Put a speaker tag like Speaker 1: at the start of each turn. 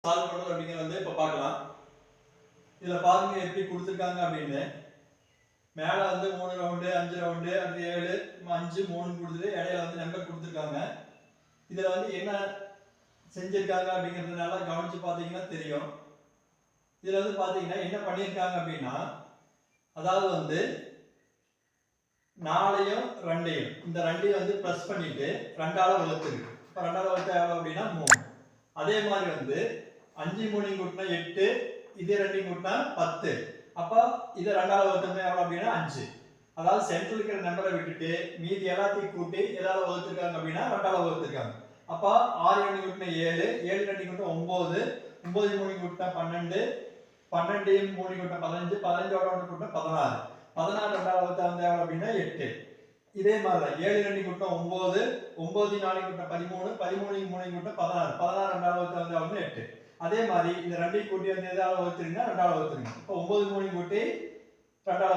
Speaker 1: Solve பண்றது அப்படிங்கறது வந்து இப்ப பார்க்கலாம். இதுல பாருங்க எப்படி கொடுத்திருக்காங்க அப்படின்னு. மேல வந்து 3 ரவுண்டு 5 ரவுண்டு அடுத்து 7 5 3 கொடுத்துட்டு இடையில வந்து நம்பர் கொடுத்திருக்காங்க. இதுல வந்து என்ன செஞ்சிருக்காங்க அப்படிங்கறது நல்லா கவனிச்சு பாத்தீங்கன்னா தெரியும். இதுல வந்து பாத்தீங்கன்னா என்ன பண்ணிருக்காங்க அப்படின்னா, அதாவது வந்து 4யும் 2யும் இந்த 2யும் வந்து பிளஸ் பண்ணிட்டு 2ஆல வகுத்துருக்கு. இப்ப 2ஆல வகுத்தா எவ்வளவு அப்படின்னா 3. அதே மாதிரி வந்து 5 3 கூட்டினா 8, இது 2 கூட்டினா 10. அப்ப இத 2ஆல வகுத்தோம்னா எவ்வளவு அப்படின்னா 5. அதாவது சென்டர்ல இருக்கிற நம்பரை விட்டுட்டு மீதி எல்லாத்தையும் கூட்டி எதால வகுத்திருக்காங்க அப்படின்னா 2ஆல வகுத்திருக்காங்க. அப்ப 6 2 கூட்டினா 7, 7 2 கூட்டினா 9, 9 3 கூட்டினா 12, 12 3 கூட்டினா 15, 15 ஓட 1 கூட்டினா 16. 16 2ஆல வகுத்தா வந்து எவ்வளவு அப்படின்னா 8. இதே மாதிரி தான் 7 2 கூட்டினா 9, 9 4 கூட்டினா 13, 13 3 கூட்டினா 16, 16 2ஆல வகுத்தா வந்து எவ்வளவு 8. அதே மாதிரி இந்த 2 கூட்டி வந்து எதால வகுத்துறீங்கன்னா 2ஆல வகுத்துறீங்க. இப்போ 9 3 கூட்டி 2ஆல